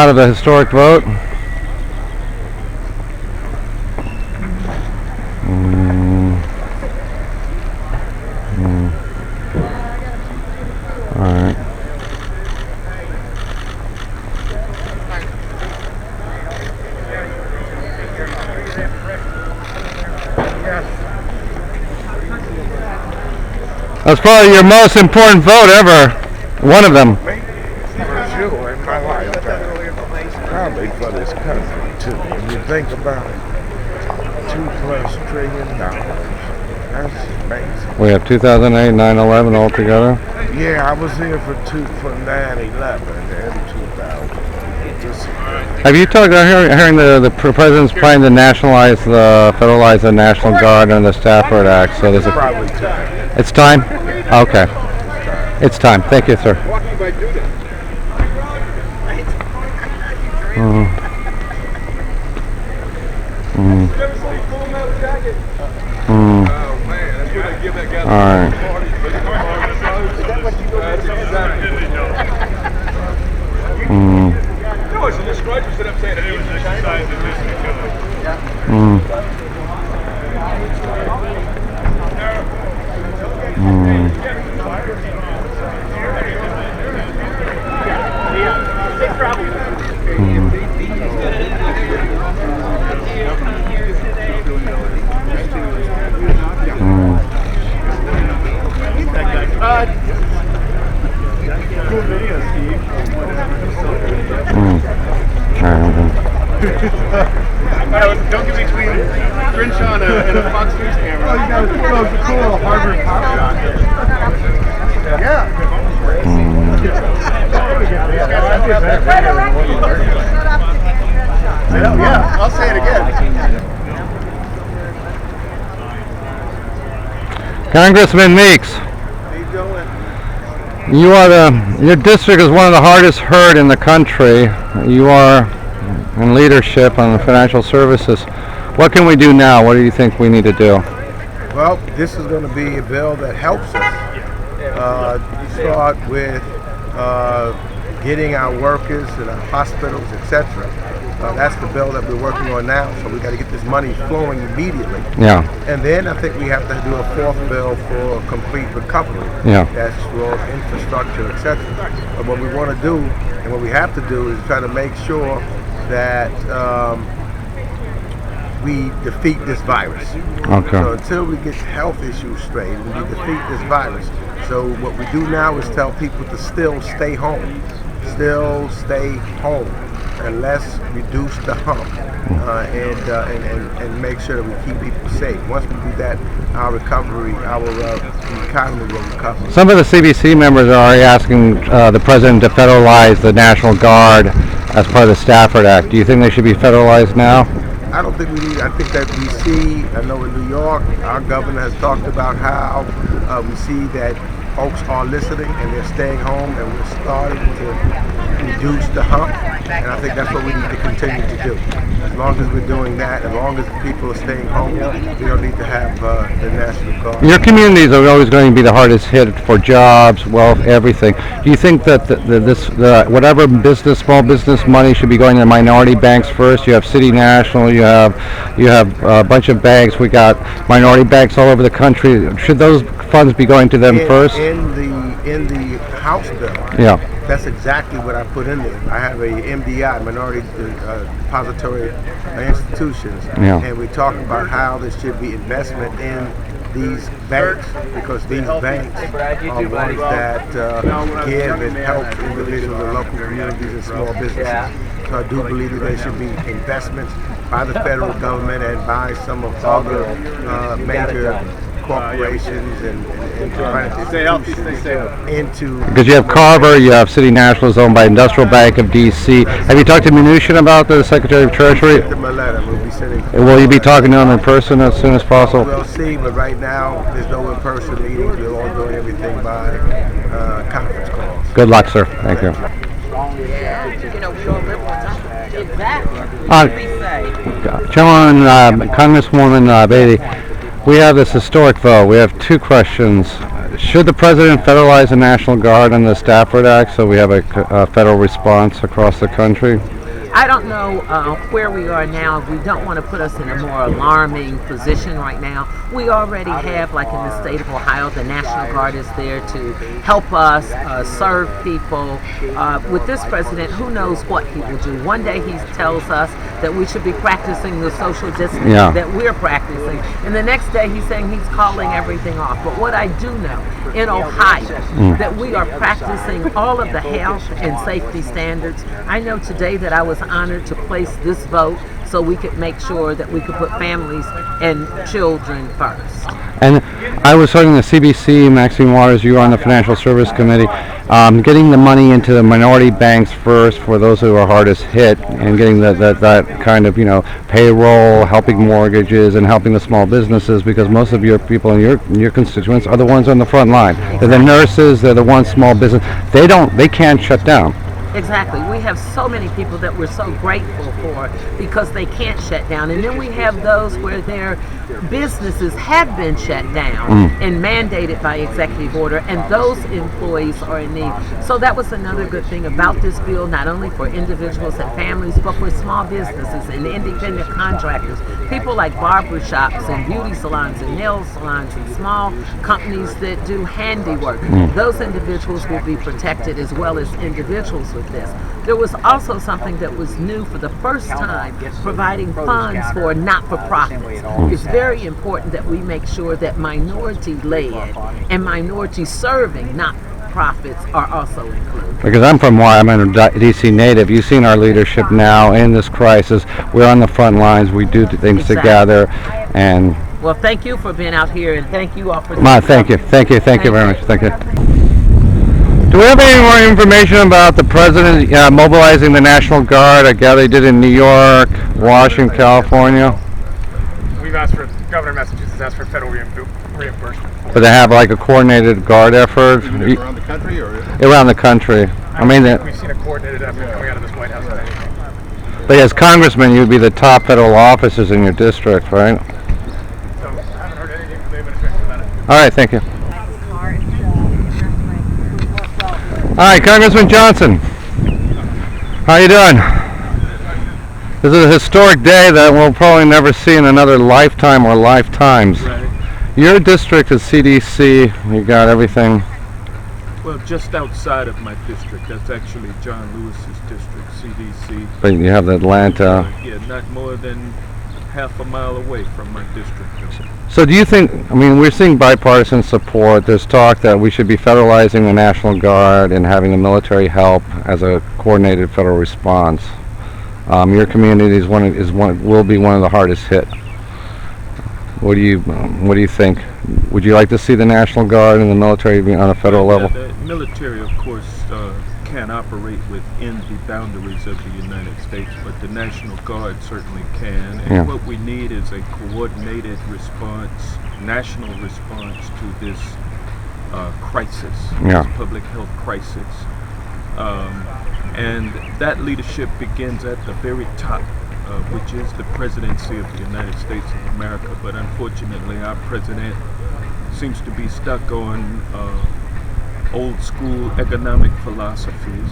Out of the historic vote. All right. That's probably your most important vote ever. One of them. Sure, in my lifetime. Probably for this country too. When you think about it, $2+ trillion. That's amazing. We have 2008, 9/11 all together. Yeah, I was here for 9/11 and 2000. Have you talked? Hearing the president's planning to federalize the National Guard and the Stafford Act. So there's probably time. It's time. Okay. It's time. Thank you, sir. All right. Don't get between Crenshaw and a Fox News camera. Oh, you got a cool Harvard pop shot. Yeah. Yeah, I'll say it again. Congressman Meeks. How you doing? Your district is one of the hardest hurt in the country. You are in leadership on the financial services. What can we do now? What do you think we need to do? Well, this is going to be a bill that helps us. You start with getting our workers in our hospitals, etc. That's the bill that we're working on now. So we got to get this money flowing immediately. Yeah. And then I think we have to do a fourth bill for complete recovery. Yeah. That's for infrastructure, etc. But what we want to do and what we have to do is try to make sure that we defeat this virus. Okay. So until we get health issues straight, we defeat this virus. So what we do now is tell people to still stay home. Still stay home. And let's reduce the hump and make sure that we keep people safe. Once we do that, our recovery, our economy will recover. Some of the CBC members are already asking the president to federalize the National Guard as part of the Stafford Act. Do you think they should be federalized now? I don't think we need. I think that we see. I know in New York, our governor has talked about how we see that folks are listening and they're staying home, and we're starting to reduce the hump. And I think that's what we need to continue to do. As long as we're doing that, as long as people are staying home, we don't need to have the National Guard. Your communities are always going to be the hardest hit for jobs, wealth, everything. Do you think that whatever small business money should be going to minority banks first? You have City National, you have a bunch of banks. We got minority banks all over the country. Should those funds be going to them first? In the House bill. Yeah. That's exactly what I put in there. I have a MDI, Minority Depository Institutions, and we talk about how there should be investment in these banks, because these banks are ones that give and help individuals and local communities and small businesses. So I do believe that there should be investments by the federal government and by some of other major corporations and institutions into. Because you have Carver, you have City National is owned by Industrial Bank of D.C. Have you talked to Mnuchin about the Secretary of Treasury? We'll be sending. Will you be talking to him in person as soon as possible? We'll see, but right now there's no in-person meetings. We're all doing everything by conference calls. Good luck, sir. Thank you. Gentleman, Congresswoman Beatty, we have this historic vote. We have two questions. Should the president federalize the National Guard and the Stafford Act so we have a federal response across the country? I don't know where we are now. We don't want to put us in a more alarming position right now. We already have, like in the state of Ohio, the National Guard is there to help us serve people. With this president, who knows what he will do. One day he tells us that we should be practicing the social distancing that we're practicing, and the next day he's saying he's calling everything off. But what I do know in Ohio, that we are practicing all of the health and safety standards. I know today that I was honored to place this vote so we could make sure that we could put families and children first. And I was talking to CBC, Maxine Waters, you were on the Financial Service Committee, getting the money into the minority banks first for those who are hardest hit, and getting that kind of, payroll, helping mortgages, and helping the small businesses, because most of your people in your constituents are the ones on the front line. They're the nurses, they're the ones small business. They can't shut down. Exactly. We have so many people that we're so grateful for because they can't shut down. And then we have those where their businesses have been shut down and mandated by executive order, and those employees are in need. So that was another good thing about this bill, not only for individuals and families, but for small businesses and independent contractors, people like barber shops and beauty salons and nail salons and small companies that do handiwork. Those individuals will be protected as well as individuals with this. There was also something that was new for the first time, providing funds for not-for-profits. It's very important that we make sure that minority-led and minority-serving not-for-profits are also included. Because I'm a D.C. native. You've seen our leadership now in this crisis. We're on the front lines. We do things together, and well, thank you for being out here, and thank you all for. Thank you very much. Thank you. Do we have any more information about the president mobilizing the National Guard? I gather he did in New York, Washington, California. We've asked for, Governor of Massachusetts asked for federal reimbursement. But they have like a coordinated guard effort? Around the country? Around the country. We've seen a coordinated effort coming out of this White House today. But as congressman, you'd be the top federal officers in your district, right? So I haven't heard anything from the administration about it. All right, thank you. All right, Congressman Johnson, how you doing? This is a historic day that we'll probably never see in another lifetime or lifetimes. Right. Your district is CDC, you got everything. Well, just outside of my district. That's actually John Lewis's district, CDC. But you have the Atlanta. Yeah, not more than half a mile away from my district. So do you think, we're seeing bipartisan support. There's talk that we should be federalizing the National Guard and having the military help as a coordinated federal response. Your community will be one of the hardest hit. What do you think? Would you like to see the National Guard and the military be on a federal level? The military, of course, can operate within the boundaries of the United States, but the National Guard certainly can. And what we need is a coordinated response, national response to this crisis, this public health crisis. And that leadership begins at the very top, which is the presidency of the United States of America. But unfortunately, our president seems to be stuck on old school economic philosophies.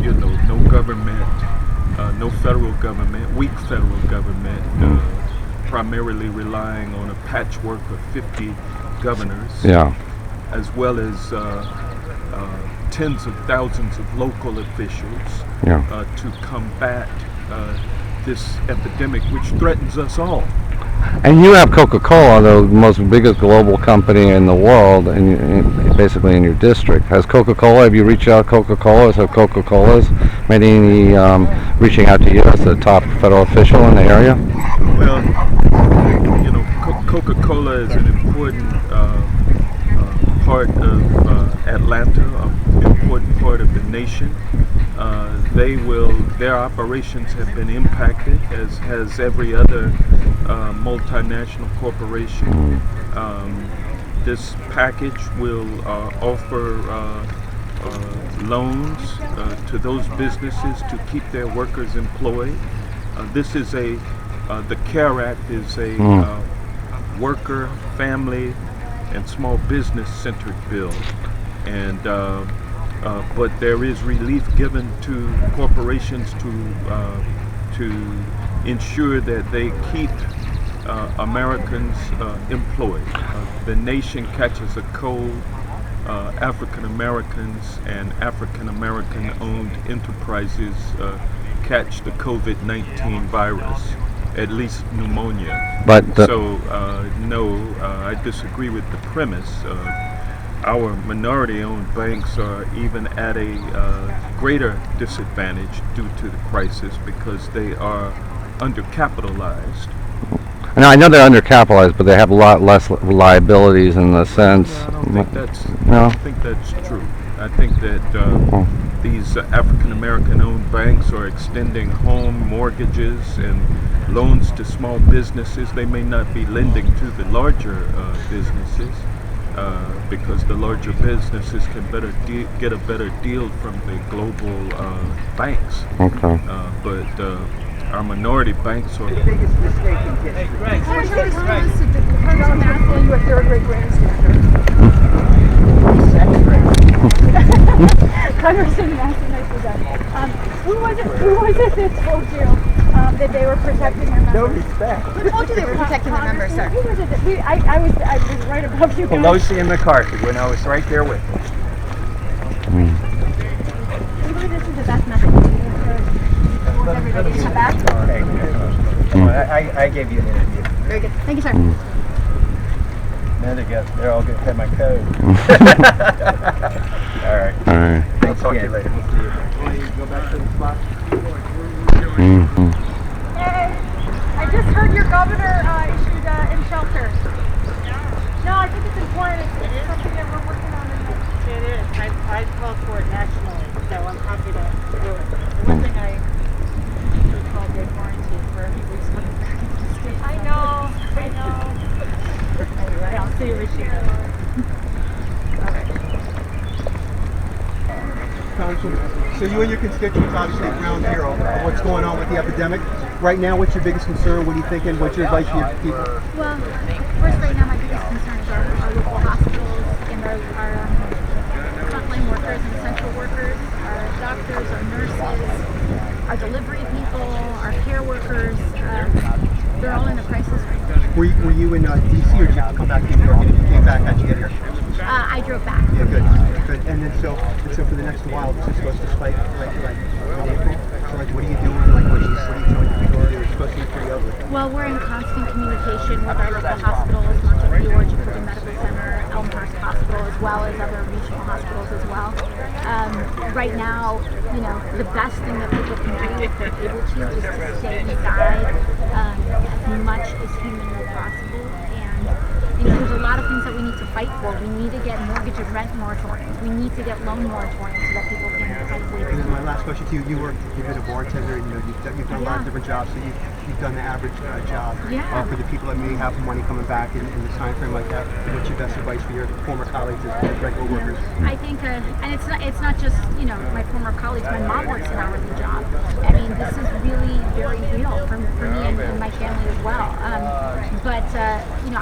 No government, no federal government, weak federal government, primarily relying on a patchwork of 50 governors, as well as tens of thousands of local officials to combat this epidemic, which threatens us all. And you have Coca-Cola, the biggest global company in the world, and basically in your district. Have you reached out to Coca-Cola? Have Coca-Cola's made any reaching out to you as the top federal official in the area? Well, Coca-Cola is an important part of Atlanta, an important part of the nation. Their operations have been impacted, as has every other multinational corporation. This package will offer loans to those businesses to keep their workers employed. This is the CARESAct is a worker, family, and small business centered bill, and but there is relief given to corporations to ensure that they keep Americans employed. The nation catches a cold. African Americans and African American owned enterprises catch the COVID-19 virus, at least pneumonia. But No, I disagree with the premise. Our minority-owned banks are even at a greater disadvantage due to the crisis because they are undercapitalized. now I know they're undercapitalized, but they have a lot less liabilities in the sense. I don't think that's true. I think that these African American owned banks are extending home mortgages and loans to small businesses. They may not be lending to the larger businesses because the larger businesses can get a better deal from the global banks. Okay. But our minority banks are. Biggest mistake in history. Congressman Matthew, you are third grade grandstander. Second grade. Congressman Matthew, nice to meet you. Who was it that told you that they were protecting their members? No respect. Who told you they were protecting their members, sir? Who was it that I was right above you guys. Pelosi and McCarthy when I was right there with them. Maybe this is the best message to force everybody to come back. I gave you an interview. Very good. Thank you, sir. Now they're all going to have my code. All right. All right. I'll talk to you later. We'll see you. Go back to the spot. Mm-hmm. Hey, I just heard your governor issued in shelter. No, I think it's important. It's something that we're working on. It is. I've called for it nationally, so I'm happy to do it. The one thing I called the quarantine for a few weeks when I'm back in the States. I know. Anyway, I'll see you, Richie. Congressman, so you and your constituents obviously at ground zero of what's going on with the epidemic. Right now, what's your biggest concern? What are you thinking? What's your advice to your people? Well, first, right now, my biggest concern is our local hospitals and our frontline workers and essential workers, our doctors, our nurses, our delivery people, our care workers. They're all in a crisis right now. Were you in D.C. or did you have to come back to New York? And if you came back, how'd you get here? I drove back. Yeah, good. And then so for the next while, this is supposed to spike like in April. So what are you doing? What are you telling people to do? It's supposed to be pretty ugly. Well, we're in constant communication with our local hospitals, not just the Orchard Medical Center, Elmhurst Hospital, as well as other regional hospitals as well. Right now, the best thing that people can do if they're able to is to stay inside as much as humanly possible. And there's a lot of things that we need to fight for. We need to get mortgage and rent moratoriums. We need to get loan moratoriums so that people can hopefully. And then my last question to you: you've been a bartender, and you've done a lot of different jobs. So you've done the average job. Yeah. For the people that may have money coming back in the time frame like that, what's your best advice for your former colleagues as regular workers? I think, and it's not just my former colleagues. My mom works an hourly job. I mean, this is really very real for me and my family as well.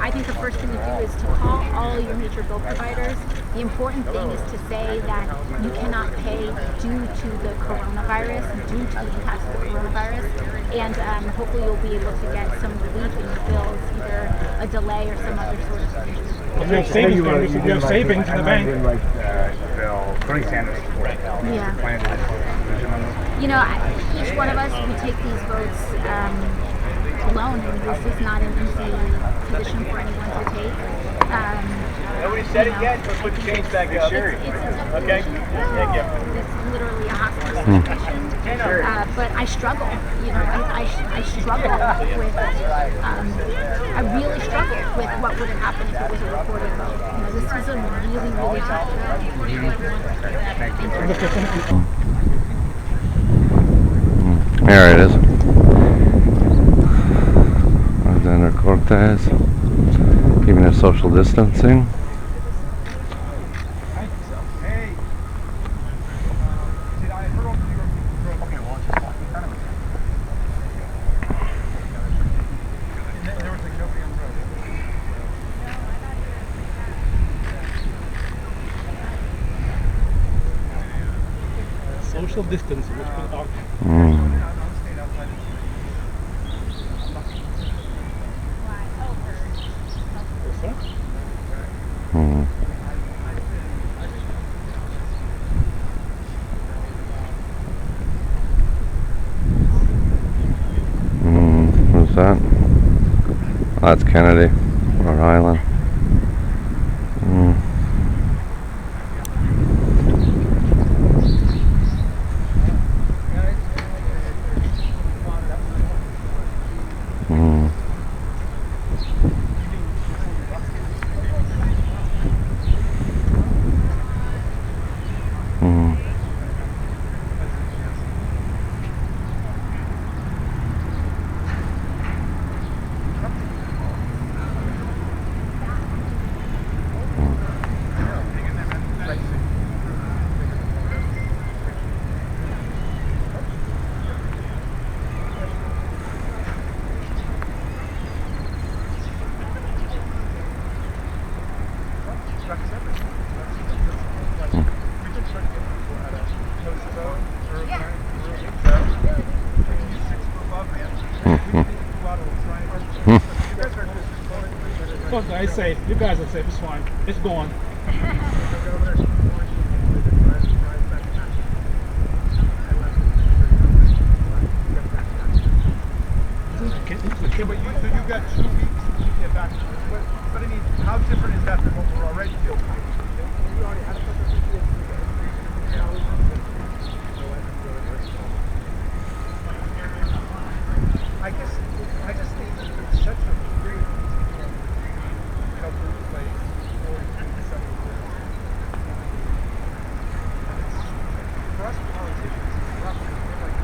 I think the first thing to do is to call all your major bill providers. The important thing is to say that you cannot pay due to the coronavirus, due to the impacts of the coronavirus, and hopefully you'll be able to get some relief in your bills, either a delay or some other sort of arrangement. You have savings, you have savings in the bank. Bernie Sanders support. Yeah. Each one of us, we take these votes alone, and this is not an easy position for anyone to take. Nobody said it yet, but put the change back up. It's a tough Okay. position. It's literally a hospital situation. But I struggle. I struggle with. I really struggle with what would have happened if it was a recorded vote. This was a really, really tough job. There it is. Alexander Cortez, keeping their social distancing. social distancing. Let's put it out. Who's that? Oh, that's Kennedy, Rhode Island. Look, guys, safe. You guys are safe. It's fine. It's gone. Yeah, but you got 2 weeks to get back. But I mean, how different is that from what we're already doing? We already had a couple of years. I just think it's such a great helpful place for 70 years. And it's for us politicians, it's rough. We're like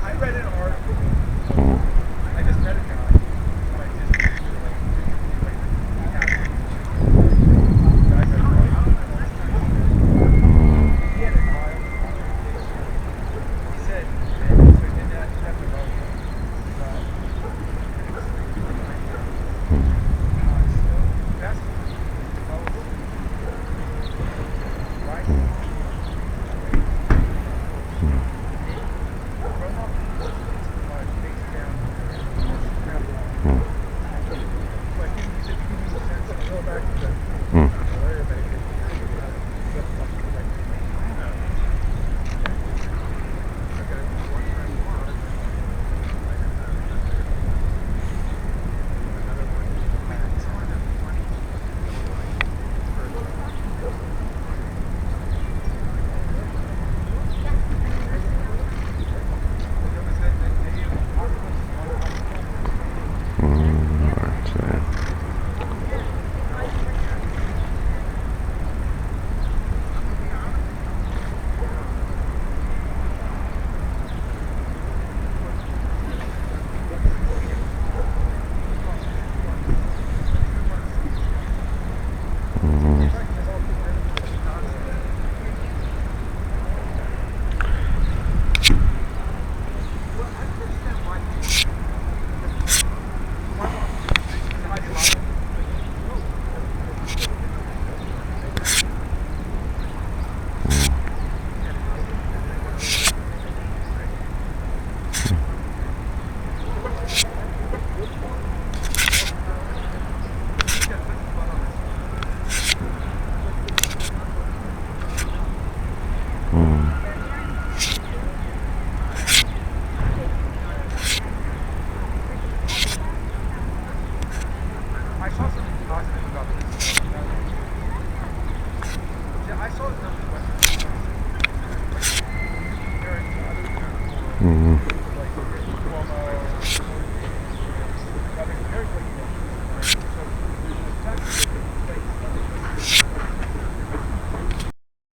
I read an article. I just met a guy. But I just he had a guy. He said, so he did that Mm-hmm.